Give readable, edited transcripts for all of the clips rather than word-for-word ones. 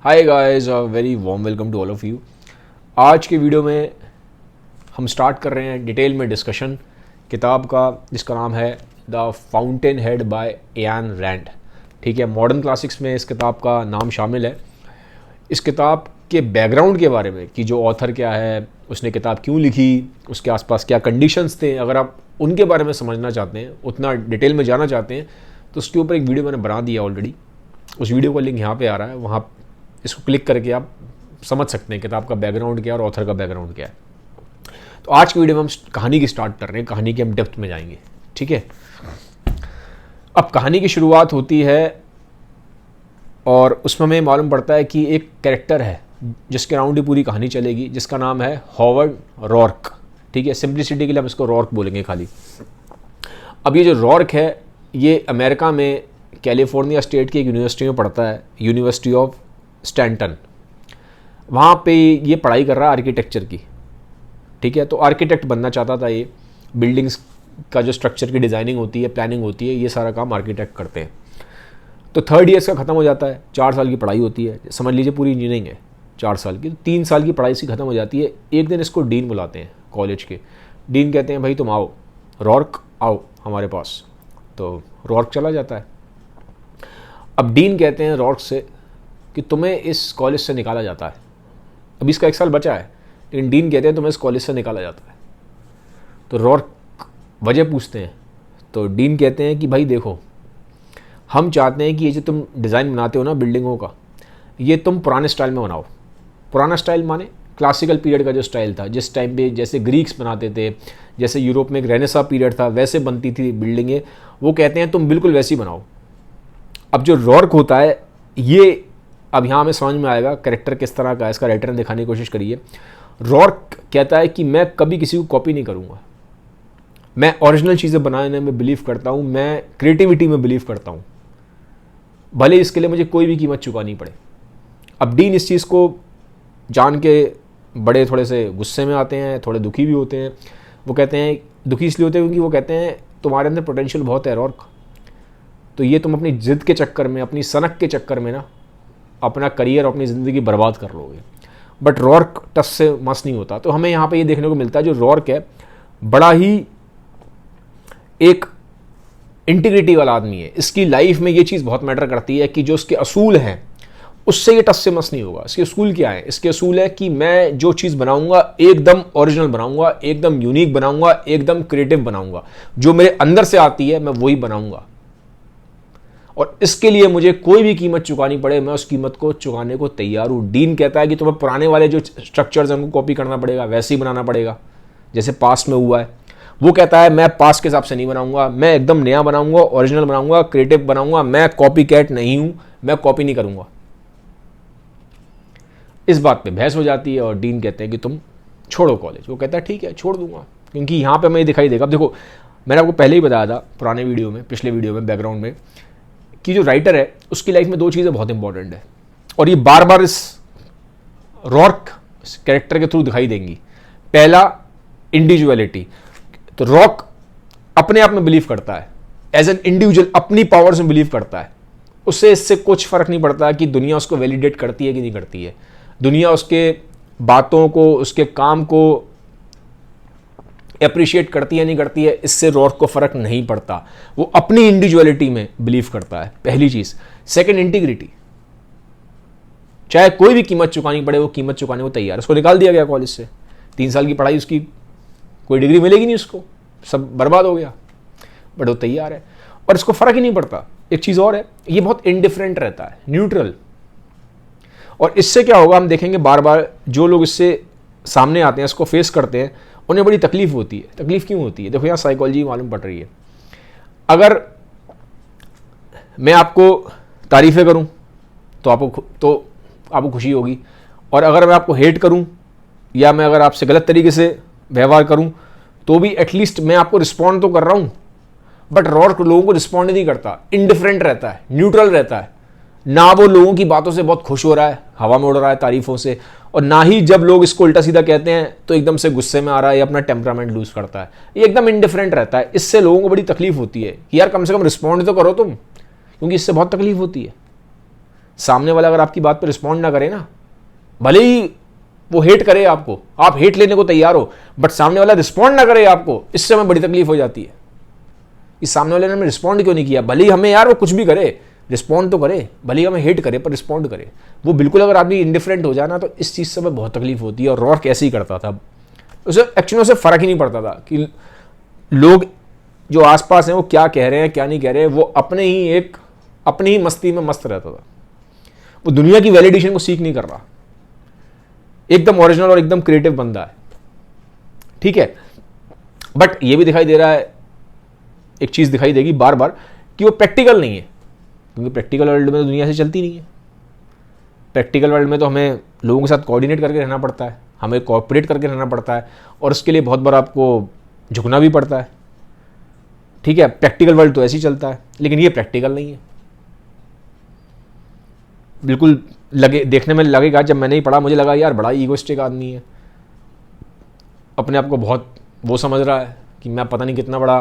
Hi guys, very warm welcome to all of you. आज के video में हम स्टार्ट कर रहे हैं डिटेल में डिस्कशन किताब का जिसका नाम है the fountain head by Ayn Rand. ठीक है, मॉडर्न क्लासिक्स में इस किताब का नाम शामिल है। इस किताब के बैकग्राउंड के बारे में कि जो ऑथर क्या है, उसने किताब क्यों लिखी, उसके आसपास क्या कंडीशंस थे, अगर आप उनके बारे में समझना चाहते हैं, उतना डिटेल में जाना चाहते हैं, तो उसके ऊपर एक वीडियो मैंने बना दिया ऑलरेडी। उस वीडियो का लिंक यहाँ पे आ रहा है, वहाँ इसको क्लिक करके आप समझ सकते हैं किताब का बैकग्राउंड क्या है और ऑथर का बैकग्राउंड क्या है। तो आज की वीडियो में हम कहानी की स्टार्ट कर रहे हैं, कहानी के हम डेप्थ में जाएंगे। ठीक है, अब कहानी की शुरुआत होती है और उसमें हमें मालूम पड़ता है कि एक कैरेक्टर है जिसके अराउंड ही पूरी कहानी चलेगी, जिसका नाम है हॉवर्ड रॉर्क। ठीक है, सिंप्लिसिटी के लिए हम इसको रॉर्क बोलेंगे खाली। अब ये जो रॉर्क है ये अमेरिका में कैलिफोर्निया स्टेट की एक यूनिवर्सिटी में पढ़ता है, यूनिवर्सिटी ऑफ स्टैंटन। वहाँ पे ये पढ़ाई कर रहा है आर्किटेक्चर की। ठीक है, तो आर्किटेक्ट बनना चाहता था ये। बिल्डिंग्स का जो स्ट्रक्चर की डिज़ाइनिंग होती है, प्लानिंग होती है, ये सारा काम आर्किटेक्ट करते हैं। तो 3rd ईयर्स का ख़त्म हो जाता है, 4 साल की पढ़ाई होती है, समझ लीजिए पूरी इंजीनियरिंग है 4 साल की। तो 3 साल की पढ़ाई से ख़त्म हो जाती है। एक दिन इसको डीन बुलाते हैं कॉलेज के। डीन कहते हैं भाई तुम आओ, रॉर्क आओ हमारे पास। तो रॉर्क चला जाता है। अब डीन कहते हैं रॉर्क से कि तुम्हें इस कॉलेज से निकाला जाता है। अभी इसका 1 साल बचा है, लेकिन डीन कहते हैं तुम्हें इस कॉलेज से निकाला जाता है। तो रॉर्क वजह पूछते हैं। तो डीन कहते हैं कि भाई देखो, हम चाहते हैं कि ये जो तुम डिज़ाइन बनाते हो ना बिल्डिंगों का, ये तुम पुराने स्टाइल में बनाओ। पुराना स्टाइल माने क्लासिकल पीरियड का जो स्टाइल था, जिस टाइम पे जैसे ग्रीक्स बनाते थे, जैसे यूरोप में एक रेनेसा पीरियड था, वैसे बनती थी बिल्डिंगें। वो कहते हैं तुम बिल्कुल वैसी बनाओ। अब जो रॉर्क होता है ये, अब यहाँ हमें समझ में आएगा कैरेक्टर किस तरह का है, इसका राइटर ने दिखाने की कोशिश करी है। रॉर्क कहता है कि मैं कभी किसी को कॉपी नहीं करूँगा, मैं ओरिजिनल चीज़ें बनाने में बिलीव करता हूँ, मैं क्रिएटिविटी में बिलीव करता हूँ, भले इसके लिए मुझे कोई भी कीमत चुकानी पड़े। अब डीन इस चीज़ को जान के बड़े थोड़े से गुस्से में आते हैं, थोड़े दुखी भी होते हैं। वो कहते हैं, दुखी इसलिए होते हैं क्योंकि वो कहते हैं तुम्हारे अंदर पोटेंशियल बहुत है रॉर्क, तो ये तुम अपनी ज़िद के चक्कर में, अपनी सनक के चक्कर में ना अपना करियर और अपनी ज़िंदगी बर्बाद कर लोगे। बट रॉर्क टस से मस नहीं होता। तो हमें यहाँ पे ये देखने को मिलता है जो रॉर्क है बड़ा ही एक इंटीग्रिटी वाला आदमी है। इसकी लाइफ में ये चीज़ बहुत मैटर करती है कि जो उसके असूल हैं उससे ये टस से मस नहीं होगा। इसके असूल क्या है? इसके असूल है कि मैं जो चीज़ बनाऊंगा एकदम ओरिजिनल बनाऊंगा, एकदम यूनिक बनाऊंगा, एकदम क्रिएटिव बनाऊंगा। जो मेरे अंदर से आती है मैं वही बनाऊंगा, और इसके लिए मुझे कोई भी कीमत चुकानी पड़े मैं उस कीमत को चुकाने को तैयार हूँ। डीन कहता है कि तुम्हें पुराने वाले जो स्ट्रक्चर्स हैं उनको कॉपी करना पड़ेगा, वैसे ही बनाना पड़ेगा जैसे पास्ट में हुआ है। वो कहता है मैं पास्ट के हिसाब से नहीं बनाऊंगा, मैं एकदम नया बनाऊंगा, ओरिजिनल बनाऊंगा, क्रिएटिव बनाऊंगा, मैं कॉपी कैट नहीं हूं, मैं कॉपी नहीं करूंगा। इस बात पे बहस हो जाती है और डीन कहते हैं कि तुम छोड़ो कॉलेज। वो कहता है ठीक है छोड़ दूंगा, क्योंकि यहाँ पे हमें दिखाई देगा। अब देखो, मैंने आपको पहले ही बताया था पुराने वीडियो में, पिछले वीडियो में, बैकग्राउंड में, कि जो राइटर है उसकी लाइफ में 2 चीज़ें बहुत इंपॉर्टेंट है और ये बार बार इस रॉर्क कैरेक्टर के थ्रू दिखाई देंगी। पहला, इंडिविजुअलिटी। तो रॉक अपने आप में बिलीव करता है, एज एन इंडिविजुअल अपनी पावर्स में बिलीव करता है। उससे इससे कुछ फर्क नहीं पड़ता कि दुनिया उसको वैलिडेट करती है कि नहीं करती है, दुनिया उसके बातों को, उसके काम को अप्रिशिएट करती है नहीं करती है, इससे रॉक को फर्क नहीं पड़ता। वो अपनी इंडिविजुअलिटी में बिलीव करता है, पहली चीज। Second, integrity. चाहे कोई भी कीमत चुकानी पड़े वो कीमत चुकाने को तैयार। उसको निकाल दिया गया कॉलेज से, 3 साल की पढ़ाई, उसकी कोई डिग्री मिलेगी नहीं, उसको सब बर्बाद हो गया, बट वो तैयार है और इसको फर्क ही नहीं पड़ता। एक चीज और है, ये बहुत इंडिफरेंट रहता है, न्यूट्रल। और इससे क्या होगा हम देखेंगे, बार बार जो लोग इससे सामने आते हैं, इसको फेस करते हैं, उन्हें बड़ी तकलीफ होती है। तकलीफ क्यों होती है? देखो यहाँ साइकोलॉजी मालूम पड़ रही है। अगर मैं आपको तारीफें करूं तो आपको खुशी होगी, और अगर मैं आपको हेट करूं या मैं अगर आपसे गलत तरीके से व्यवहार करूं तो भी एटलीस्ट मैं आपको रिस्पॉन्ड तो कर रहा हूं। बट रॉर्क लोगों को रिस्पॉन्ड नहीं करता, इंडिफरेंट रहता है, न्यूट्रल रहता है। ना वो लोगों की बातों से बहुत खुश हो रहा है, हवा में उड़ रहा है तारीफों से, और ना ही जब लोग इसको उल्टा सीधा कहते हैं तो एकदम से गुस्से में आ रहा है या अपना टेम्परामेंट लूज करता है। ये एकदम इंडिफरेंट रहता है। इससे लोगों को बड़ी तकलीफ होती है कि यार कम से कम रिस्पॉन्ड तो करो तुम, क्योंकि इससे बहुत तकलीफ होती है। सामने वाला अगर आपकी बात पर रिस्पॉन्ड ना करे ना, भले ही वो हेट करे आपको, आप हेट लेने को तैयार हो, बट सामने वाला रिस्पॉन्ड ना करे आपको, इस समय बड़ी तकलीफ हो जाती है। इस सामने वाले ने हमें रिस्पॉन्ड क्यों नहीं किया? भले ही हमें यार वो कुछ भी करे, रिस्पॉन्ड तो करे, भले ही हमें हेट करे पर रिस्पॉन्ड करे। वो बिल्कुल अगर आदमी इंडिफरेंट हो जाए ना, तो इस चीज़ से हमें बहुत तकलीफ होती है। और रॉर्क ऐसे ही करता था, उसे एक्चुअली उसे फ़र्क ही नहीं पड़ता था कि लोग जो आसपास हैं वो क्या कह रहे हैं क्या नहीं कह रहे हैं। वो अपनी ही मस्ती में मस्त रहता था। वो दुनिया की वैलिडेशन को सीख नहीं कर रहा, एकदम ओरिजिनल और एकदम क्रिएटिव बंदा है, ठीक है। बट ये भी दिखाई दे रहा है, एक चीज़ दिखाई देगी बार बार, कि वो प्रैक्टिकल नहीं है, क्योंकि प्रैक्टिकल वर्ल्ड में तो दुनिया से चलती नहीं है। प्रैक्टिकल वर्ल्ड में तो हमें लोगों के साथ कोऑर्डिनेट करके रहना पड़ता है, हमें कोऑपरेट करके रहना पड़ता है, और उसके लिए बहुत बार आपको झुकना भी पड़ता है, ठीक है। प्रैक्टिकल वर्ल्ड तो ऐसे ही चलता है, लेकिन ये प्रैक्टिकल नहीं है। बिल्कुल देखने में लगेगा, जब मैंने ही पढ़ा मुझे लगा यार बड़ा ईगोइस्टिक आदमी है, अपने आप को बहुत वो समझ रहा है कि मैं पता नहीं कितना बड़ा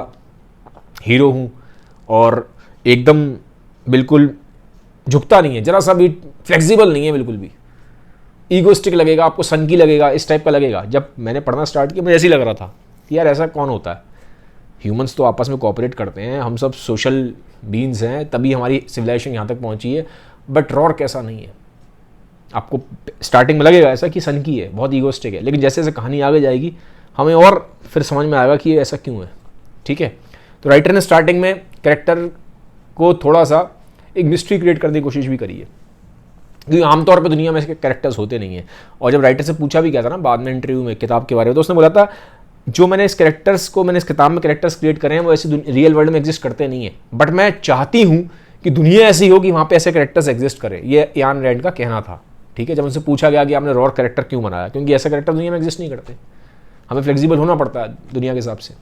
हीरो हूँ, और एकदम बिल्कुल झुकता नहीं है, जरा सा भी फ्लेक्सिबल नहीं है, बिल्कुल भी ईगोइस्टिक लगेगा आपको, सनकी लगेगा, इस टाइप का लगेगा। जब मैंने पढ़ना स्टार्ट किया मुझे ऐसे ही लग रहा था कि यार ऐसा कौन होता है। ह्यूमंस तो आपस में कोऑपरेट करते हैं, हम सब सोशल बीइंग्स हैं, तभी हमारी सिविलाइजेशन यहाँ तक पहुँची है। बट रॉर्क ऐसा नहीं है। आपको स्टार्टिंग में लगेगा ऐसा कि सनकी है, बहुत ईगोइस्टिक है, लेकिन जैसे जैसे कहानी आगे जाएगी हमें और फिर समझ में आएगा कि ये ऐसा क्यों है, ठीक है। तो राइटर ने स्टार्टिंग में कैरेक्टर को थोड़ा सा एक मिस्ट्री क्रिएट करने की कोशिश भी करी है, क्योंकि आमतौर पर दुनिया में ऐसे कैरेक्टर्स होते नहीं हैं। और जब राइटर से पूछा भी क्या था ना बाद में इंटरव्यू में किताब के बारे में, तो उसने बोला था जो मैंने इस किताब में कैरेक्टर्स क्रिएट करे हैं वो ऐसे रियल वर्ल्ड में एग्जिस्ट करते नहीं है, बट मैं चाहती हूँ कि दुनिया ऐसी हो कि वहाँ पे ऐसे कैरेक्टर्स एग्जिस्ट करे। ये इयान रैंड का कहना था, ठीक है। जब उनसे पूछा गया कि आपने रॉर्क कैरेक्टर क्यों बनाया, क्योंकि ऐसे कैरेक्टर दुनिया में एग्जिस्ट नहीं करते, हमें फ्लेक्सिबल होना पड़ता है दुनिया के हिसाब से,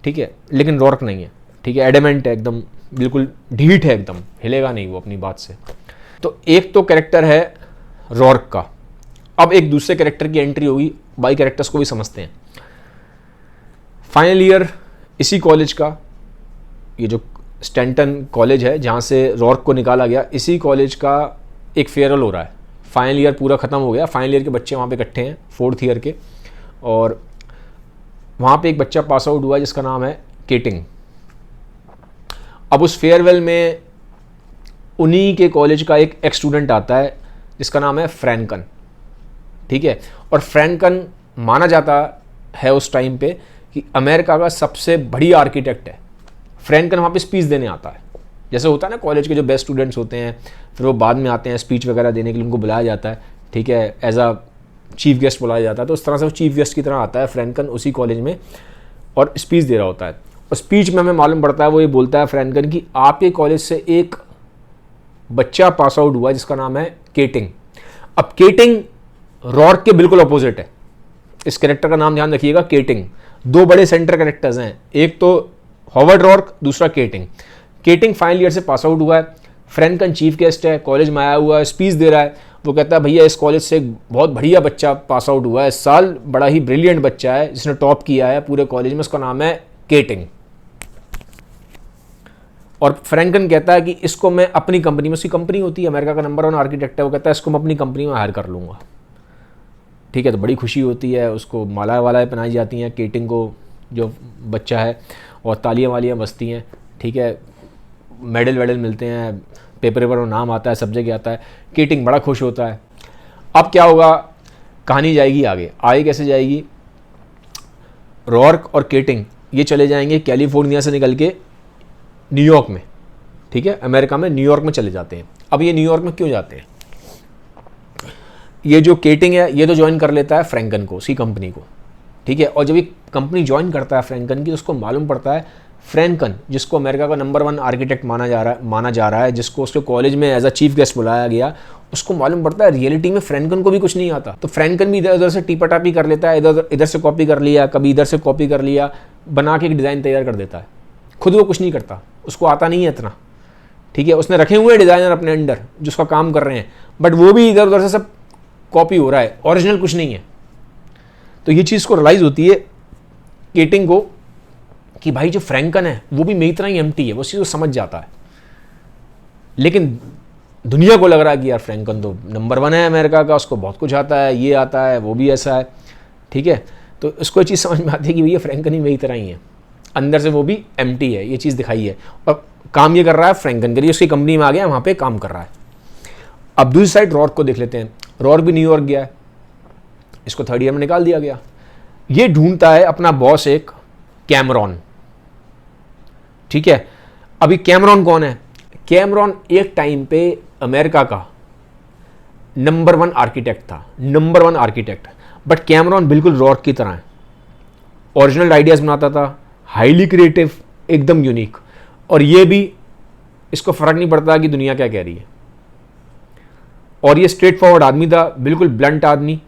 ठीक है। लेकिन रॉर्क नहीं है, ठीक है, एडमेंट है, एकदम बिल्कुल ढीठ है, एकदम हिलेगा नहीं वो अपनी बात से। तो एक तो कैरेक्टर है रॉर्क का। अब एक दूसरे कैरेक्टर की एंट्री होगी, बाई कैरेक्टर्स को भी समझते हैं। फाइनल ईयर इसी कॉलेज का, ये जो स्टैंटन कॉलेज है जहाँ से रॉर्क को निकाला गया, इसी कॉलेज का एक फेयरवेल हो रहा है। फाइनल ईयर पूरा ख़त्म हो गया, फाइनल ईयर के बच्चे वहाँ पे इकट्ठे हैं 4th ईयर के, और वहाँ पे एक बच्चा पास आउट हुआ है जिसका नाम है केटिंग। अब उस फेयरवेल में उन्हीं के कॉलेज का एक स्टूडेंट आता है जिसका नाम है फ्रैंकन, ठीक है। और फ्रैंकन माना जाता है उस टाइम पे कि अमेरिका का सबसे बड़ी आर्किटेक्ट है। फ्रैंकन वहाँ पे स्पीच देने आता है, जैसे होता है ना कॉलेज के जो बेस्ट स्टूडेंट्स होते हैं फिर वो बाद में आते हैं स्पीच वगैरह देने के लिए, उनको बुलाया जाता है, ठीक है, एज अ चीफ गेस्ट बुलाया जाता है। तो उस तरह से वो चीफ गेस्ट की तरह आता है फ्रैंकन उसी कॉलेज में और स्पीच दे रहा होता है। और स्पीच में हमें मालूम पड़ता है वो ये बोलता है फ्रैंकन कि आपके कॉलेज से एक बच्चा पास आउट हुआ जिसका नाम है केटिंग। अब केटिंग रॉर्क के बिल्कुल अपोजिट है। इस कैरेक्टर का नाम ध्यान रखिएगा, केटिंग। दो बड़े सेंटर कैरेक्टर्स हैं, एक तो हॉवर्ड रॉर्क, दूसरा केटिंग। केटिंग फाइनल ईयर से पास आउट हुआ है, फ्रैंकन चीफ गेस्ट है, कॉलेज में आया हुआ है, स्पीच दे रहा है। वो कहता है भैया इस कॉलेज से एक बहुत बढ़िया बच्चा पास आउट हुआ है इस साल, बड़ा ही ब्रिलियंट बच्चा है जिसने टॉप किया है पूरे कॉलेज में, उसका नाम है केटिंग। और फ्रैंकन कहता है कि इसको मैं अपनी कंपनी में, उसकी कंपनी होती है, अमेरिका का नंबर 1 आर्किटेक्ट है, वो कहता है इसको मैं अपनी कंपनी में हायर कर लूँगा, ठीक है। तो बड़ी खुशी होती है, उसको माला वालाएँ पहनाई जाती हैं केटिंग को, जो बच्चा है, और तालियाँ वालियाँ बजती हैं, ठीक है, मेडल वेडल मिलते हैं, पेपर वेपर में नाम आता है, सब्जेक्ट आता है, केटिंग बड़ा खुश होता है। अब क्या होगा, कहानी जाएगी आगे कैसे जाएगी, रॉर्क और केटिंग ये चले जाएंगे कैलिफोर्निया से निकल के न्यूयॉर्क में, ठीक है, अमेरिका में न्यूयॉर्क में चले जाते हैं। अब ये न्यूयॉर्क में क्यों जाते हैं, ये जो केटिंग है ये तो ज्वाइन कर लेता है फ्रैंकन को, उसकी कंपनी को, ठीक है। और जब ये कंपनी ज्वाइन करता है फ्रैंकन की, तो उसको मालूम पड़ता है फ्रैंकन, जिसको अमेरिका का नंबर 1 आर्किटेक्ट माना जा रहा है, जिसको उसके कॉलेज में एज अ चीफ गेस्ट बुलाया गया, उसको मालूम पड़ता है रियलिटी में फ्रैंकन को भी कुछ नहीं आता। तो फ्रैंकन भी इधर उधर से टीपा टापी कर लेता है, इधर से कॉपी कर लिया, कभी इधर से कॉपी कर लिया, बना के एक डिज़ाइन तैयार कर देता है। खुद वो कुछ नहीं करता, उसको आता नहीं है इतना, ठीक है। उसने रखे हुए डिज़ाइनर अपने अंडर जो उसका काम कर रहे हैं, बट वो भी इधर उधर से सब कॉपी हो रहा है, ओरिजिनल कुछ नहीं है। तो ये चीज़ को रियलाइज़ होती है केटिंग को कि भाई जो फ्रैंकन है वो भी मेरी तरह ही एम्प्टी है, वो चीज़ को समझ जाता है। लेकिन दुनिया को लग रहा है कि यार फ्रैंकन तो नंबर 1 है अमेरिका का, उसको बहुत कुछ आता है, ये आता है, वो भी ऐसा है, ठीक है। तो उसको ये चीज़ समझ में आती है कि भैया फ्रैंकन ही मेरी तरह ही है, अंदर से वो भी एम्प्टी है, ये चीज़ दिखाई है। और काम ये कर रहा है फ्रैंकन के लिए, उसकी कंपनी में आ गया, वहाँ पे काम कर रहा है। अब दूसरी साइड रॉर्क को देख लेते हैं। रॉर्क भी न्यूयॉर्क गया है, इसको 3rd ईयर में निकाल दिया गया। ये ढूंढता है अपना बॉस एक कैमरॉन, ठीक है। अभी कैमरॉन कौन है? कैमरॉन एक टाइम पे अमेरिका का नंबर 1 आर्किटेक्ट था, नंबर 1 आर्किटेक्ट। बट कैमरॉन बिल्कुल रॉर्क की तरह है, ओरिजिनल आइडियाज बनाता था, हाईली क्रिएटिव, एकदम यूनिक। और ये भी इसको फर्क नहीं पड़ता कि दुनिया क्या कह रही है। और ये स्ट्रेट फॉरवर्ड आदमी था, बिल्कुल ब्लंट आदमी,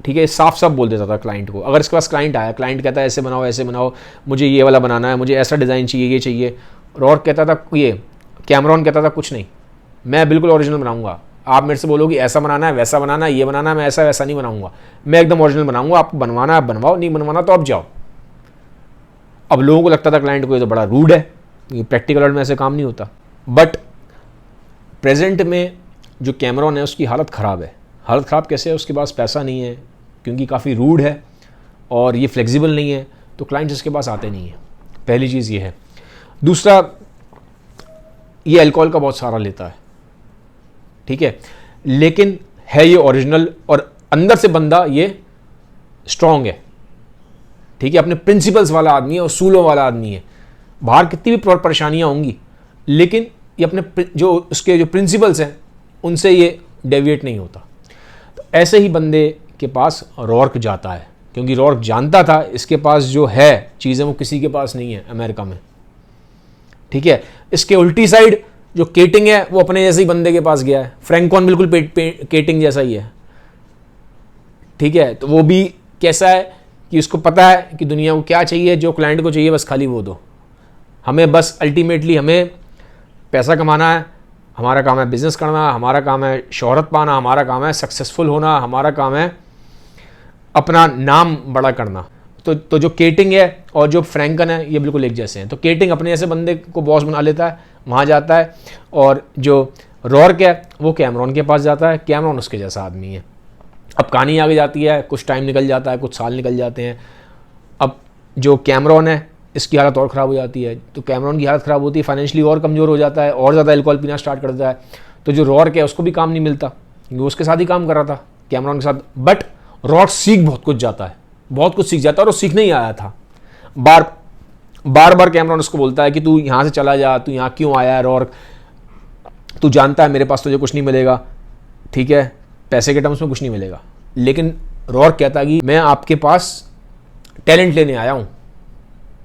ठीक है। साफ साफ बोल देता था क्लाइंट को। अगर इसके पास क्लाइंट आया, क्लाइंट कहता है ऐसे बनाओ, मुझे ये वाला बनाना है, मुझे ऐसा डिज़ाइन चाहिए, ये चाहिए, रॉर्क कहता था, ये कैमरॉन कहता था कुछ नहीं, मैं बिल्कुल ओरिजिनल बनाऊंगा। आप मेरे से बोलोगे ऐसा बनाना है, वैसा बनाना है, ये बनाना है, मैं ऐसा वैसा नहीं बनाऊंगा, मैं एकदम ओरिजिनल बनाऊंगा। आपको बनवाना है बनवाओ, नहीं बनवाना तो आप जाओ। अब लोगों को लगता था क्लाइंट को ये तो बड़ा रूड है, ये प्रैक्टिकल वर्ल्ड में ऐसे काम नहीं होता। बट प्रेजेंट में जो कैमरॉन है उसकी हालत ख़राब है। हालत ख़राब कैसे है? उसके पास पैसा नहीं है, क्योंकि काफ़ी रूड है और ये फ्लेक्सिबल नहीं है, तो क्लाइंट्स इसके पास आते नहीं हैं। पहली चीज़ ये है। दूसरा, ये अल्कोहल का बहुत सारा लेता है, ठीक है, लेकिन है ये ओरिजिनल और अंदर से बंदा ये स्ट्रांग है, ठीक है, अपने प्रिंसिपल्स वाला आदमी है, उसूलों वाला आदमी है। बाहर कितनी भी परेशानियां होंगी, लेकिन ये अपने जो उसके जो प्रिंसिपल्स हैं उनसे ये डेविएट नहीं होता। तो ऐसे ही बंदे के पास रॉर्क जाता है, क्योंकि रॉर्क जानता था इसके पास जो है चीज़ें वो किसी के पास नहीं है अमेरिका में, ठीक है। इसके उल्टी साइड जो केटिंग है वो अपने जैसे ही बंदे के पास गया है। फ्रैंकॉन बिल्कुल केटिंग जैसा ही है, ठीक है। तो वो भी कैसा है कि उसको पता है कि दुनिया को क्या चाहिए, जो क्लाइंट को चाहिए बस खाली वो दो, हमें बस अल्टीमेटली हमें पैसा कमाना है, हमारा काम है बिजनेस करना, हमारा काम है शोहरत पाना, हमारा काम है सक्सेसफुल होना, हमारा काम है अपना नाम बड़ा करना। तो जो केटिंग है और जो फ्रैंकन है ये बिल्कुल एक जैसे हैं। तो केटिंग अपने जैसे बंदे को बॉस बना लेता है, वहाँ जाता है, और जो रॉर्क है वो कैमरॉन के पास जाता है, कैमरॉन उसके जैसा आदमी है। अब कहानी आगे जाती है, कुछ टाइम निकल जाता है, कुछ साल निकल जाते हैं। अब जो कैमरॉन है इसकी हालत और ख़राब हो जाती है, तो कैमरॉन की हालत ख़राब होती है, फाइनेंशियली और कमज़ोर हो जाता है, और ज़्यादा अल्कोहल पीना स्टार्ट कर देता है। तो जो रॉर्क है उसको भी काम नहीं मिलता, क्योंकि उसके साथ ही काम कर रहा था कैमरॉन के साथ। बट रॉर्क सीख बहुत कुछ जाता है, बहुत कुछ सीख जाता है, और वो सीखने ही आया था। बार बार कैमरॉन उसको बोलता है कि तू यहाँ से चला जा, तू यहाँ क्यों आया है रॉर्क, तू जानता है मेरे पास तुझे कुछ नहीं मिलेगा, ठीक है, पैसे के टर्म्स में कुछ नहीं मिलेगा। लेकिन रॉर्क कहता है कि मैं आपके पास टैलेंट लेने आया हूँ,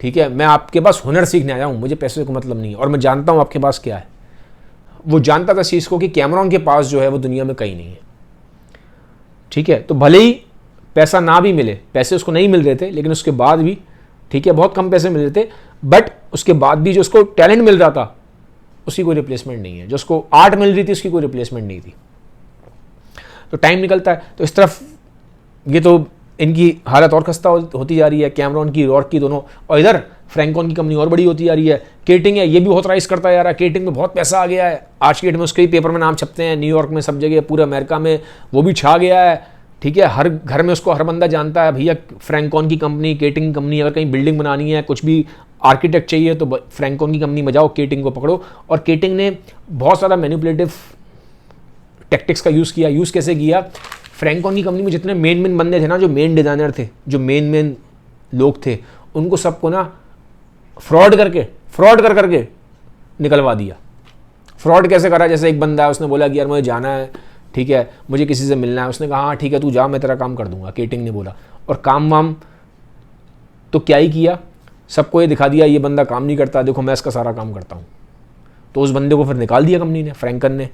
ठीक है, मैं आपके पास हुनर सीखने आया हूँ, मुझे पैसे को मतलब नहीं है, और मैं जानता हूँ आपके पास क्या है। वो जानता था इस चीज़ को कि कैमरॉन के पास जो है वो दुनिया में कहीं नहीं है, ठीक है। तो भले ही पैसा ना भी मिले, पैसे उसको नहीं मिल रहे थे, लेकिन उसके बाद भी, ठीक है, बहुत कम पैसे मिल रहे थे, बट उसके बाद भी जो उसको टैलेंट मिल रहा था उसकी कोई रिप्लेसमेंट नहीं है, जो उसको आर्ट मिल रही थी उसकी कोई रिप्लेसमेंट नहीं थी। तो टाइम निकलता है, तो इस तरफ ये तो इनकी हालत और खस्ता होती जा रही है, कैमरॉन की, रॉर्क की, दोनों। और इधर फ्रैंकॉन की कंपनी और बड़ी होती जा रही है। केटिंग है, ये भी बहुत राइज करता जा रहा है, केटिंग में बहुत पैसा आ गया है। आज की डेट में उसके ही पेपर में नाम छपते हैं, न्यूयॉर्क में, सब जगह, पूरे अमेरिका में वो भी छा गया है, ठीक है। हर घर में उसको हर बंदा जानता है, भैया फ्रैंकॉन की कंपनी, केटिंग कंपनी। अगर कहीं बिल्डिंग बनानी है, कुछ भी आर्किटेक्ट चाहिए, तो फ्रैंकॉन की कंपनी में जाओ, केटिंग को पकड़ो। और केटिंग ने बहुत सारा मैनिपुलेटिव टैक्टिक्स का यूज़ किया। यूज़ कैसे किया? फ्रैंकॉन की कंपनी में जितने मेन बंदे थे ना, जो मेन डिज़ाइनर थे, जो मेन लोग थे, उनको सबको ना फ्रॉड कर करके निकलवा दिया। फ्रॉड कैसे करा? जैसे एक बंदा है, उसने बोला कि यार मुझे जाना है, ठीक है, मुझे किसी से मिलना है। उसने कहा हाँ ठीक है, तू जा, मैं तेरा काम कर दूंगा, केटिंग ने बोला। और काम वाम तो क्या ही किया, सबको ये दिखा दिया ये बंदा काम नहीं करता, देखो मैं इसका सारा काम करता हूँ। तो उस बंदे को फिर निकाल दिया कंपनी ने, फ्रैंकन ने।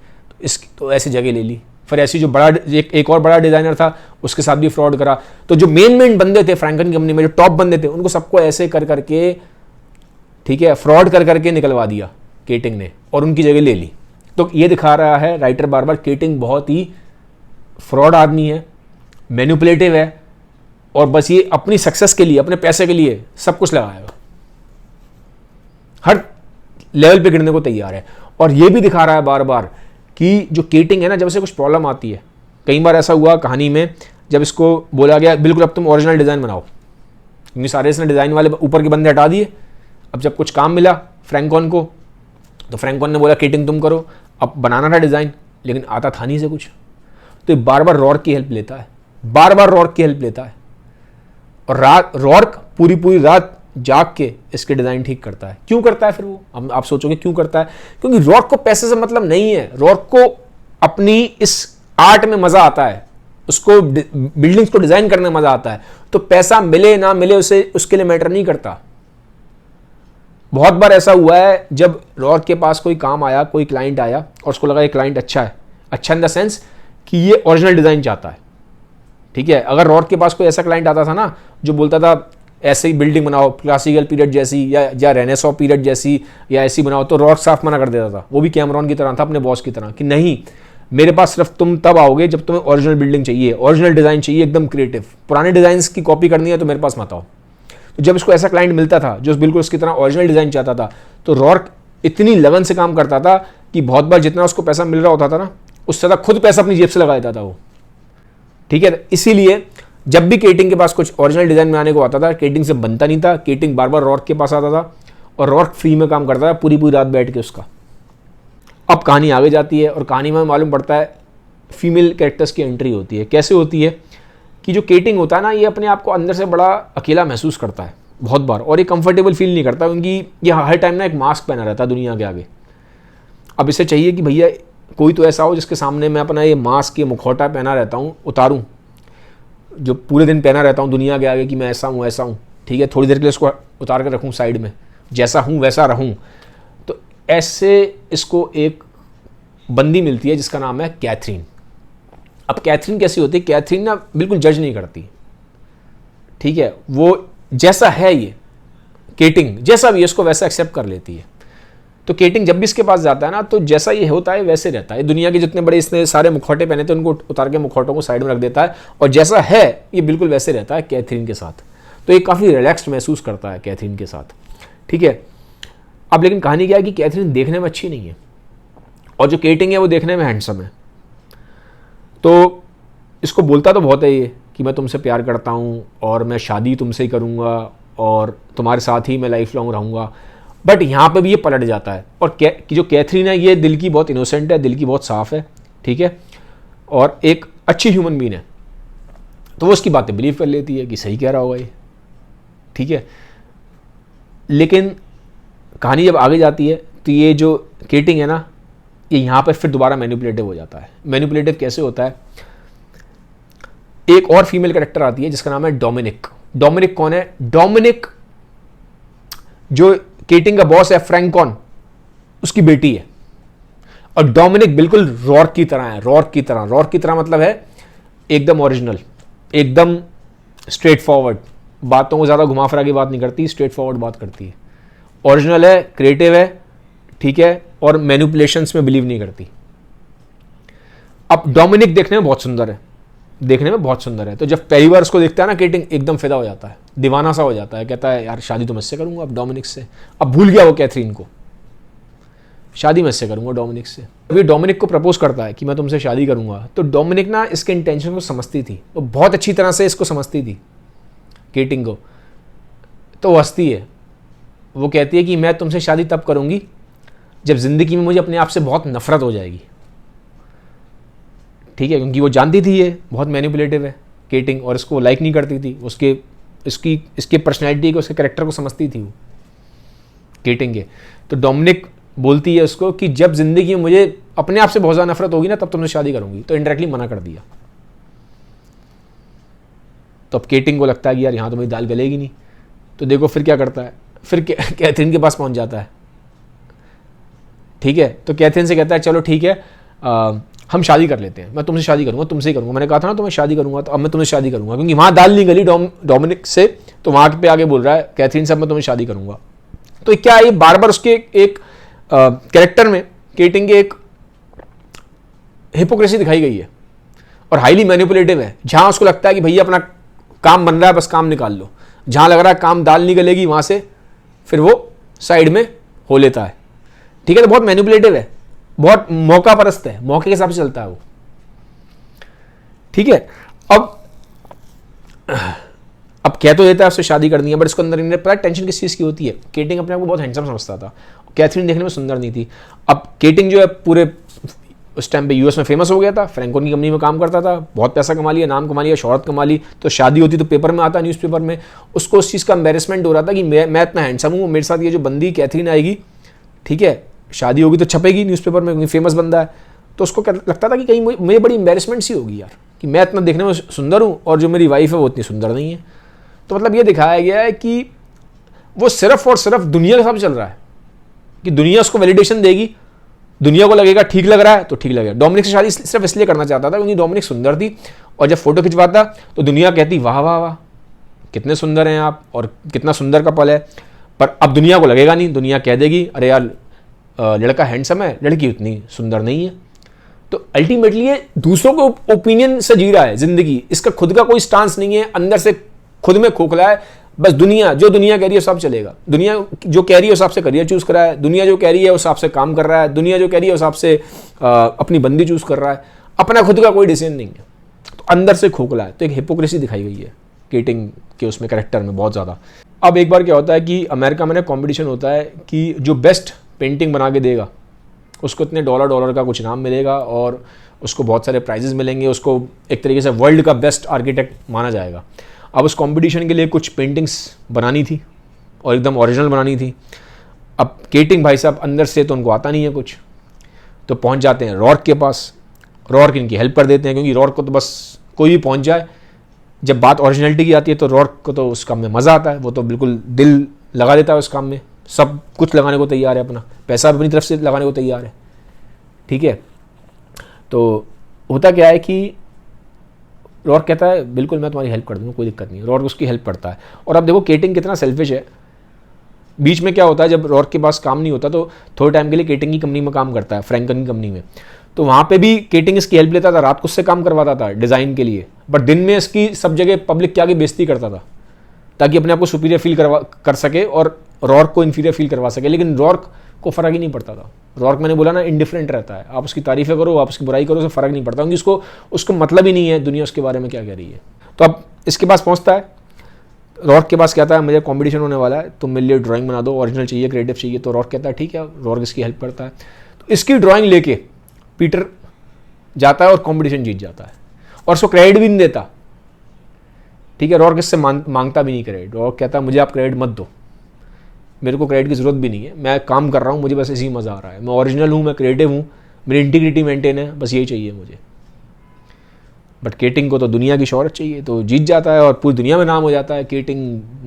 तो ऐसी जगह ले ली। फिर ऐसी जो बड़ा एक और बड़ा डिज़ाइनर था, उसके साथ भी फ्रॉड करा। तो जो मेन बंदे थे फ्रैंकन की कंपनी में, जो टॉप बंदे थे, उनको सबको ऐसे कर करके, ठीक है, फ्रॉड कर करके निकलवा दिया केटिंग ने, और उनकी जगह ले ली। तो ये दिखा रहा है राइटर बार बार, केटिंग बहुत ही फ्रॉड आदमी है, मैनिपुलेटिव है, और बस ये अपनी सक्सेस के लिए, अपने पैसे के लिए सब कुछ लगाएगा, हर लेवल पे गिरने को तैयार है। और ये भी दिखा रहा है बार बार कि जो केटिंग है ना, जब इसे कुछ प्रॉब्लम आती है, कई बार ऐसा हुआ कहानी में, जब इसको बोला गया बिल्कुल अब तुम ओरिजिनल डिज़ाइन बनाओ, क्योंकि सारे इसने डिज़ाइन वाले ऊपर के बंदे हटा दिए। अब जब कुछ काम मिला फ्रैंकॉन को, तो फ्रैंकॉन ने बोला केटिंग तुम करो। अब बनाना था डिज़ाइन, लेकिन आता था नहीं से कुछ, तो ये बार बार रॉर्क की हेल्प लेता है, बार बार रॉर्क की हेल्प लेता है, और रॉर्क पूरी पूरी रात जाग के इसके डिज़ाइन ठीक करता है। क्यों करता है फिर वो? आप सोचोगे क्यों करता है? क्योंकि रॉर्क को पैसे से मतलब नहीं है, रॉर्क को अपनी इस आर्ट में मज़ा आता है, उसको बिल्डिंग्स को डिज़ाइन करने में मज़ा आता है। तो पैसा मिले ना मिले उसे, उसके लिए मैटर नहीं करता। बहुत बार ऐसा हुआ है जब रॉर्क के पास कोई काम आया, कोई क्लाइंट आया और उसको लगा ये क्लाइंट अच्छा है, अच्छा इन द सेंस कि ये ओरिजिनल डिज़ाइन चाहता है, ठीक है। अगर रॉर्क के पास कोई ऐसा क्लाइंट आता था ना जो बोलता था ऐसे ही बिल्डिंग बनाओ क्लासिकल पीरियड जैसी या रेनेसॉ पीरियड जैसी या ऐसी बनाओ, तो रॉर्क साफ मना कर देता था। वो भी कैमरॉन की तरह था, अपने बॉस की तरह, कि नहीं मेरे पास सिर्फ तुम तब आओगे जब तुम्हें ओरिजिनल बिल्डिंग चाहिए, ओरिजिनल डिज़ाइन चाहिए, एकदम क्रिएटिव। पुराने डिज़ाइंस की कॉपी करनी है तो मेरे पास मत आओ। तो जब इसको ऐसा क्लाइंट मिलता था जो बिल्कुल उसकी तरह ओरिजिनल डिज़ाइन चाहता था, तो रॉर्क इतनी लगन से काम करता था कि बहुत बार जितना उसको पैसा मिल रहा होता था ना, उससे ज़्यादा खुद पैसा अपनी जेब से लगा देता था वो, ठीक है। इसीलिए जब भी केटिंग के पास कुछ ओरिजिनल डिज़ाइन बनाने को आता था, केटिंग से बनता नहीं था, केटिंग बार बार रॉर्क के पास आता था और रॉर्क फ्री में काम करता था पूरी पूरी रात बैठ के उसका। अब कहानी आगे जाती है और कहानी में मालूम पड़ता है फीमेल कैरेक्टर्स की एंट्री होती है। कैसे होती है कि जो केटिंग होता है ना, ये अपने आप को अंदर से बड़ा अकेला महसूस करता है बहुत बार, और ये कंफर्टेबल फील नहीं करता, क्योंकि ये हर टाइम ना एक मास्क पहना रहता है दुनिया के आगे। अब इसे चाहिए कि भैया कोई तो ऐसा हो जिसके सामने मैं अपना ये मास्क, ये मुखौटा पहना रहता हूँ उतारूँ, जो पूरे दिन पहना रहता हूँ दुनिया के आगे कि मैं ऐसा हूँ ऐसा हूँ, ठीक है, थोड़ी देर के लिए इसको उतार कर रखूँ साइड में, जैसा हूँ वैसा रहूँ। तो ऐसे इसको एक बंदी मिलती है जिसका नाम है कैथरीन। अब कैथरीन कैसी होती है? कैथरीन ना बिल्कुल जज नहीं करती, ठीक है, वो जैसा है ये केटिंग जैसा भी है इसको वैसा एक्सेप्ट कर लेती है। तो केटिंग जब भी इसके पास जाता है ना, तो जैसा ये होता है वैसे रहता है। दुनिया के जितने बड़े इसने सारे मुखौटे पहने थे उनको उतार के मुखौटों को साइड में रख देता है, और जैसा है ये बिल्कुल वैसे रहता है कैथरीन के साथ। तो ये काफ़ी रिलैक्स्ड महसूस करता है कैथरीन के साथ, ठीक है। अब लेकिन कहानी क्या है कि कैथरीन देखने में अच्छी नहीं है और जो केटिंग है वो देखने में हैंडसम है। तो इसको बोलता तो बहुत है ये कि मैं तुमसे प्यार करता हूँ और मैं शादी तुमसे ही करूँगा और तुम्हारे साथ ही मैं लाइफ लॉन्ग रहूँगा, बट यहाँ पे भी ये पलट जाता है। और कि जो कैथरीन है ये दिल की बहुत इनोसेंट है, दिल की बहुत साफ़ है, ठीक है, और एक अच्छी ह्यूमन बीइंग है। तो वो उसकी बातें बिलीव कर लेती है कि सही कह रहा होगा ये, ठीक है। लेकिन कहानी जब आगे जाती है तो ये जो केटिंग है ना, ये यहाँ पे फिर दोबारा मैनिपुलेटिव हो जाता है। मैनिपुलेटिव कैसे होता है? एक और फीमेल कैरेक्टर आती है जिसका नाम है डोमिनिक। डोमिनिक कौन है? डोमिनिक जो केटिंग का बॉस है फ्रैंकॉन, उसकी बेटी है। और डोमिनिक बिल्कुल रॉर्क की तरह है, रॉर्क की तरह। रॉर्क की तरह मतलब है एकदम ओरिजिनल, एकदम स्ट्रेट फॉरवर्ड, बातों को ज़्यादा घुमा फिरा की बात नहीं करती, स्ट्रेट फॉरवर्ड बात करती है, ओरिजिनल है, क्रिएटिव है, ठीक है, और मैनिपुलेशंस में बिलीव नहीं करती। अब डोमिनिक देखने में बहुत सुंदर है, देखने में बहुत सुंदर है। तो जब पहली बार उसको देखता है ना केटिंग, एकदम फिदा हो जाता है, दीवाना सा हो जाता है, कहता है यार शादी तो मुझसे करूंगा अब डोमिनिक से। अब भूल गया वो कैथरीन को, शादी मुझसे करूंगा डोमिनिक से। अभी डोमिनिक को प्रपोज करता है कि मैं तुमसे शादी करूंगा। तो डोमिनिक ना इसके इंटेंशन को समझती थी, वो बहुत अच्छी तरह से इसको समझती थी केटिंग को। तो वो हंसती है, वो कहती है कि मैं तुमसे शादी तब करूंगी जब जिंदगी में मुझे अपने आप से बहुत नफरत हो जाएगी, ठीक है, क्योंकि वो जानती थी ये बहुत मैनिपुलेटिव है केटिंग, और इसको लाइक नहीं करती थी। इसकी पर्सनैलिटी को, उसके कैरेक्टर को समझती थी वो केटिंग के। तो डोमिनिक बोलती है उसको कि जब जिंदगी में मुझे अपने आप से बहुत ज़्यादा नफरत होगी ना, तब तुमसे शादी करूंगी। तो इनडायरेक्टली मना कर दिया। तो अब केटिंग को लगता है कि यार यहाँ तो मेरी दाल गलेगी नहीं। तो देखो फिर क्या करता है, फिर कैथरीन के पास पहुँच जाता है, ठीक है। तो कैथरीन से कहता है चलो ठीक है, हम शादी कर लेते हैं, मैं तुमसे शादी करूंगा, तुमसे ही करूंगा, मैंने कहा था ना तुम्हें शादी करूंगा, तो अब मैं तुमसे शादी करूंगा। क्योंकि वहाँ दाल नहीं गली डोमिनिक से, तो वहाँ पे आगे बोल रहा है कैथरीन से मैं तुम्हें शादी करूंगा। तो क्या ये बार बार उसके एक कैरेक्टर में केटिंग के एक हिपोक्रेसी दिखाई गई है और हाईली मैनिपुलेटिव है। जहाँ उसको लगता है कि भैया अपना काम बन रहा है, बस काम निकाल लो, जहाँ लग रहा है काम दाल नहीं गलेगी वहाँ से फिर वो साइड में हो लेता है, ठीक है। तो बहुत मैनिपुलेटिव है, बहुत मौका परस्त है, मौके के हिसाब से चलता है वो, ठीक है। अब कह तो देता है उससे शादी करनी है, बट इसको अंदर इन्हें पता टेंशन किस चीज़ की होती है। केटिंग अपने आप को बहुत हैंडसम समझता था, कैथरीन देखने में सुंदर नहीं थी। अब केटिंग जो है पूरे उस टाइम पे यूएस में फेमस हो गया था, फ्रैंकोन की कंपनी में काम करता था, बहुत पैसा कमा लिया, नाम कमा लिया, शोहरत कमा ली, तो शादी होती तो पेपर में आता, न्यूज़पेपर में। उसको उस चीज़ का एम्बेरसमेंट हो रहा था कि मैं इतना हैंडसम हूँ, मेरे साथ ये जो बंदी कैथरीन आएगी, ठीक है, शादी होगी तो छपेगी न्यूज़पेपर में क्योंकि फेमस बंदा है। तो उसको लगता था कि कहीं मुझे बड़ी एम्बेरसमेंट सी होगी यार, कि मैं इतना देखने में सुंदर हूँ और जो मेरी वाइफ है वो इतनी सुंदर नहीं है। तो मतलब ये दिखाया गया है कि वो सिर्फ और सिर्फ दुनिया के साथ चल रहा है, कि दुनिया उसको वैलिडेशन देगी, दुनिया को लगेगा ठीक लग रहा है तो ठीक लगेगा। डोमिनिक से शादी सिर्फ इसलिए करना चाहता था क्योंकि डोमिनिक सुंदर थी, और जब फोटो खिंचवाता तो दुनिया कहती वाह वाह वाह कितने सुंदर हैं आप और कितना सुंदर कपल है। पर अब दुनिया को लगेगा नहीं, दुनिया कह देगी अरे यार लड़का हैंडसम है, लड़की उतनी सुंदर नहीं है। तो अल्टीमेटली ये दूसरों के ओपिनियन से जी रहा है जिंदगी, इसका खुद का कोई स्टांस नहीं है, अंदर से खुद में खोखला है, बस दुनिया जो दुनिया कह रही है सब चलेगा, दुनिया जो कह रही है उस हिसाब से करियर चूज कर रहा है, दुनिया जो कह रही है उस हिसाब से काम कर रहा है, दुनिया जो कह रही है उस हिसाब से अपनी बंदी चूज कर रहा है, अपना खुद का कोई डिसीजन नहीं है, तो अंदर से खोखला है। तो एक हिपोक्रेसी दिखाई गई है केटिंग के उसमें कैरेक्टर में बहुत ज़्यादा। अब एक बार क्या होता है कि अमेरिका में कॉम्पिटिशन होता है कि जो बेस्ट पेंटिंग बना के देगा उसको इतने डॉलर का कुछ इनाम मिलेगा और उसको बहुत सारे प्राइजेस मिलेंगे, उसको एक तरीके से वर्ल्ड का बेस्ट आर्किटेक्ट माना जाएगा। अब उस कंपटीशन के लिए कुछ पेंटिंग्स बनानी थी और एकदम ओरिजिनल बनानी थी। अब केटिंग भाई साहब अंदर से तो उनको आता नहीं है कुछ, तो पहुंच जाते हैं रॉर्क के पास। रॉर्क इनकी हेल्प कर देते हैं क्योंकि रॉर्क को तो बस कोई भी पहुंच जाए, जब बात ओरिजिनलिटी की आती है तो रॉर्क को तो उस काम में मज़ा आता है, वो तो बिल्कुल दिल लगा देता है उस काम में, सब कुछ लगाने को तैयार है, अपना पैसा अपनी तरफ से लगाने को तैयार है, ठीक है। तो होता क्या है कि रॉर्क कहता है बिल्कुल मैं तुम्हारी हेल्प कर दूंगा, कोई दिक्कत नहीं है। रॉर्क उसकी हेल्प करता है। और अब देखो केटिंग कितना सेल्फिश है। बीच में क्या होता है, जब रॉर्क के पास काम नहीं होता तो थोड़े टाइम के लिए केटिंग की कंपनी में काम करता है, फ्रैंकन की कंपनी में। तो वहाँ पे भी केटिंग इसकी हेल्प लेता था, रात को उससे काम करवाता था डिज़ाइन के लिए, बट दिन में इसकी सब जगह पब्लिक के आगे बेइज्जती करता था ताकि अपने आप को सुपीरियर फील कर सके और रॉर्क को इन्फीरियर फील करवा सके। लेकिन रॉर्क को फ़र्क ही नहीं पड़ता था। रॉर्क मैंने बोला ना इंडिफरेंट रहता है, आप उसकी तारीफ़ें करो आप उसकी बुराई करो, उसे फ़र्क नहीं पड़ता क्योंकि उसको मतलब ही नहीं है दुनिया उसके बारे में क्या कह रही है। तो अब इसके पास पहुंचता है, रॉर्क के पास कहता है मुझे कंपटीशन होने वाला है, तुम मेरे लिए ड्राइंग बना दो, ओरिजिनल चाहिए, क्रिएटिव चाहिए। तो रॉर्क कहता है ठीक है, रॉर्क इसकी हेल्प करता है। तो इसकी ड्राइंग लेके पीटर जाता है और कंपटीशन जीत जाता है और उसको क्रेडिट भी नहीं देता, ठीक है। रॉर्क इससे मांगता भी नहीं क्रेडिट। रॉर्क कहता है मुझे आप क्रेडिट मत दो, मेरे को क्रेडिट की ज़रूरत भी नहीं है, मैं काम कर रहा हूँ, मुझे बस इसी मज़ा आ रहा है, मैं ओरिजिनल हूँ, मैं क्रिएटिव हूँ, मेरी इंटीग्रिटी मेंटेन है, बस यही चाहिए मुझे। बट केटिंग को तो दुनिया की शोहरत चाहिए, तो जीत जाता है और पूरी दुनिया में नाम हो जाता है, केटिंग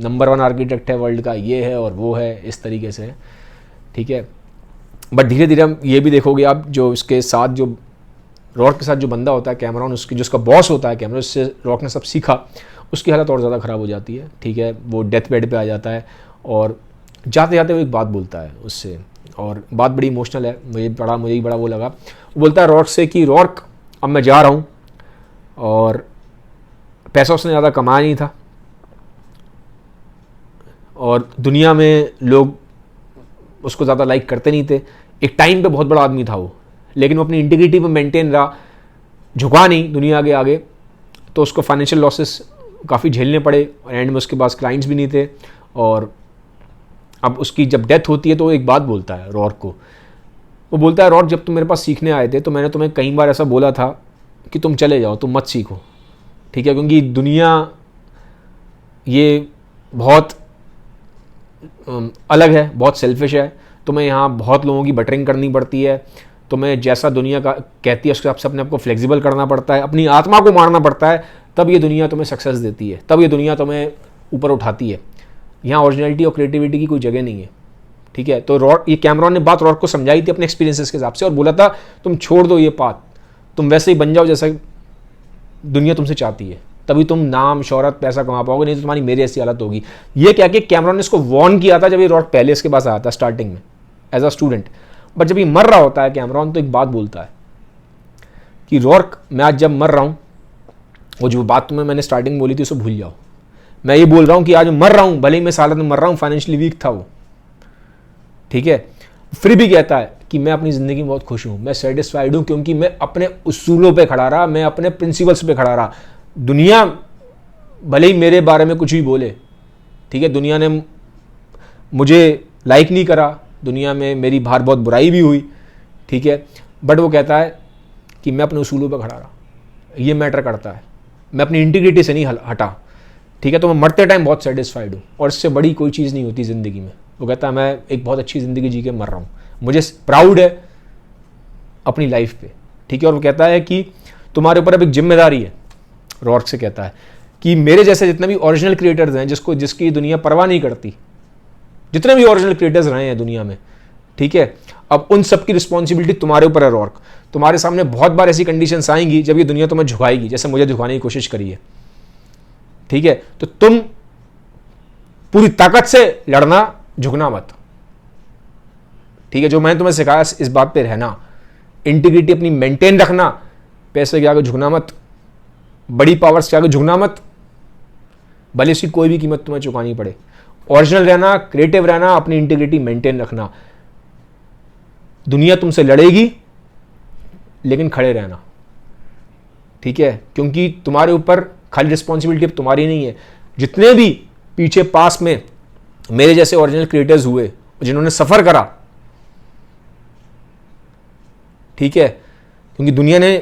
नंबर 1 आर्किटेक्ट है वर्ल्ड का, ये है और वो है, इस तरीके से, ठीक है। बट धीरे धीरे हम ये भी देखोगे आप, जो इसके साथ जो रॉक के साथ जो बंदा होता है कैमरॉन, उसकी जो उसका बॉस होता है कैमरॉन, उससे रॉक ने सब सीखा, उसकी हालत और ज़्यादा ख़राब हो जाती है, ठीक है। वो डेथ बेड पे आ जाता है और जाते जाते वो एक बात बोलता है उससे, और बात बड़ी इमोशनल है, मुझे ही बड़ा वो लगा। वो बोलता है रॉक से कि रॉक अब मैं जा रहा हूँ, और पैसा उसने ज़्यादा कमाया नहीं था और दुनिया में लोग उसको ज़्यादा लाइक करते नहीं थे। एक टाइम पे बहुत बड़ा आदमी था वो, लेकिन वो अपनी इंटीग्रिटी पे मेंटेन रहा, झुका नहीं दुनिया के आगे। तो उसको फाइनेंशियल लॉसेस काफ़ी झेलने पड़े और एंड में उसके पास क्लाइंट्स भी नहीं थे। और अब उसकी जब डेथ होती है तो वो एक बात बोलता है रॉक को, वो बोलता है रॉक जब तुम मेरे पास सीखने आए थे तो मैंने तुम्हें कई बार ऐसा बोला था कि तुम चले जाओ, तुम मत सीखो, ठीक है, क्योंकि दुनिया ये बहुत अलग है, बहुत सेल्फिश है, तुम्हें यहाँ बहुत लोगों की बटरिंग करनी पड़ती है, तुम्हें जैसा दुनिया का कहती है उसके हिसाब से अपने आप को फ्लेक्सिबल करना पड़ता है, अपनी आत्मा को मारना पड़ता है, तब ये दुनिया तुम्हें सक्सेस देती है, तब ये दुनिया तुम्हें ऊपर उठाती है। यहाँ ओरिजिनलिटी और क्रिएटिविटी की कोई जगह नहीं है, ठीक है। तो रॉक, ये कैमरॉन ने बात रॉक को समझाई थी अपने एक्सपीरियंसेस के हिसाब से और बोला था तुम छोड़ दो ये पाथ, तुम वैसे ही बन जाओ जैसा दुनिया तुमसे चाहती है, तभी तुम नाम शोहरत पैसा कमा पाओगे, नहीं तो तुम्हारी मेरी ऐसी हालत होगी। ये क्या कि कैमरॉन ने इसको वार्न किया था जब ये रॉक पहले इसके पास आया था स्टार्टिंग में एज अ स्टूडेंट। बट जब ये मर रहा होता है कैमरॉन, तो एक बात बोलता है कि रॉक मैं आज जब मर रहा हूँ, वो जो बात तुम्हें मैंने स्टार्टिंग में बोली थी उसे भूल जाओ, मैं ये बोल रहा हूँ कि आज मर रहा हूँ, भले ही मैं इस हालत में मर रहा हूँ, फाइनेंशियली वीक था वो, ठीक है। फिर भी कहता है कि मैं अपनी ज़िंदगी में बहुत खुश हूँ, मैं सेटिस्फाइड हूँ, क्योंकि मैं अपने उसूलों पे खड़ा रहा, मैं अपने प्रिंसिपल्स पे खड़ा रहा। दुनिया भले ही मेरे बारे में कुछ भी बोले, ठीक है, दुनिया ने मुझे लाइक नहीं करा, दुनिया में मेरी बाहर बहुत बुराई भी हुई, ठीक है, बट वो कहता है कि मैं अपने उसूलों पे खड़ा रहा, ये मैटर करता है, मैं अपनी इंटीग्रिटी से नहीं हटा, ठीक है, तो मैं मरते टाइम बहुत सेटिस्फाइड हूँ, और इससे बड़ी कोई चीज़ नहीं होती ज़िंदगी में। वो कहता है मैं एक बहुत अच्छी ज़िंदगी जी के मर रहा हूँ, मुझे प्राउड है अपनी लाइफ पे, ठीक है। और वो कहता है कि तुम्हारे ऊपर अब एक जिम्मेदारी है, रॉर्क से कहता है कि मेरे जैसे जितने भी ओरिजिनल क्रिएटर्स हैं, जिसकी दुनिया परवाह नहीं करती, जितने भी ओरिजिनल क्रिएटर्स रहे हैं दुनिया में, ठीक है, अब उन सब की रिस्पॉन्सिबिलिटी तुम्हारे ऊपर है रॉर्क। तुम्हारे सामने बहुत बार ऐसी कंडीशंस आएंगी जब ये दुनिया तुम्हें झुकाएगी, जैसे मुझे झुकाने की कोशिश करी है, ठीक है, तो तुम पूरी ताकत से लड़ना, झुकना मत, ठीक है। जो मैंने तुम्हें सिखाया इस बात पे रहना, इंटीग्रिटी अपनी मेंटेन रखना, पैसे के आगे झुकना मत, बड़ी पावर्स के आगे झुकना मत, भले इसकी कोई भी कीमत तुम्हें चुकानी पड़े। ओरिजिनल रहना, क्रिएटिव रहना, अपनी इंटीग्रिटी मेंटेन रखना। दुनिया तुमसे लड़ेगी लेकिन खड़े रहना, ठीक है, क्योंकि तुम्हारे ऊपर खाली रिस्पॉन्सिबिलिटी अब तुम्हारी नहीं है। जितने भी पीछे पास में मेरे जैसे ओरिजिनल क्रिएटर्स हुए जिन्होंने सफर करा, ठीक है, क्योंकि दुनिया ने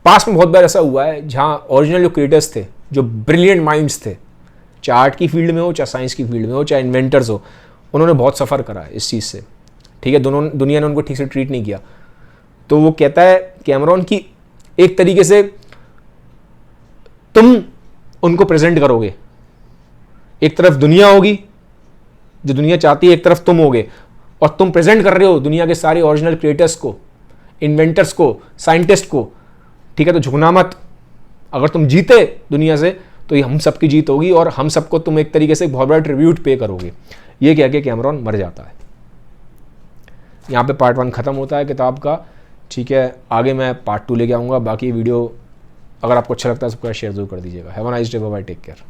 पास में बहुत बार ऐसा हुआ है जहां ओरिजिनल जो क्रिएटर्स थे, जो ब्रिलियंट माइंड्स थे, चाहे आर्ट की फील्ड में हो, चाहे साइंस की फील्ड में हो, चाहे इन्वेंटर्स हो, उन्होंने बहुत सफ़र करा है इस चीज़ से, ठीक है, दुनिया ने उनको ठीक से ट्रीट नहीं किया। तो वो कहता है कैमरॉन की एक तरीके से तुम उनको प्रेजेंट करोगे, एक तरफ दुनिया होगी जो दुनिया चाहती है, एक तरफ तुम होगे, और तुम प्रेजेंट कर रहे हो दुनिया के सारे ओरिजिनल क्रिएटर्स को, इन्वेंटर्स को, साइंटिस्ट को, ठीक है। तो झुकना मत, अगर तुम जीते दुनिया से तो ये हम सबकी जीत होगी, और हम सबको तुम एक तरीके से बहुत बड़ा ट्रिब्यूट पे करोगे। ये कह के कैमरॉन मर जाता है। यहाँ पे पार्ट 1 ख़त्म होता है किताब का, ठीक है। आगे मैं पार्ट 2 लेके आऊँगा। बाकी वीडियो अगर आपको अच्छा लगता है सबको शेयर जरूर कर दीजिएगा। Have a nice day, bye, take care.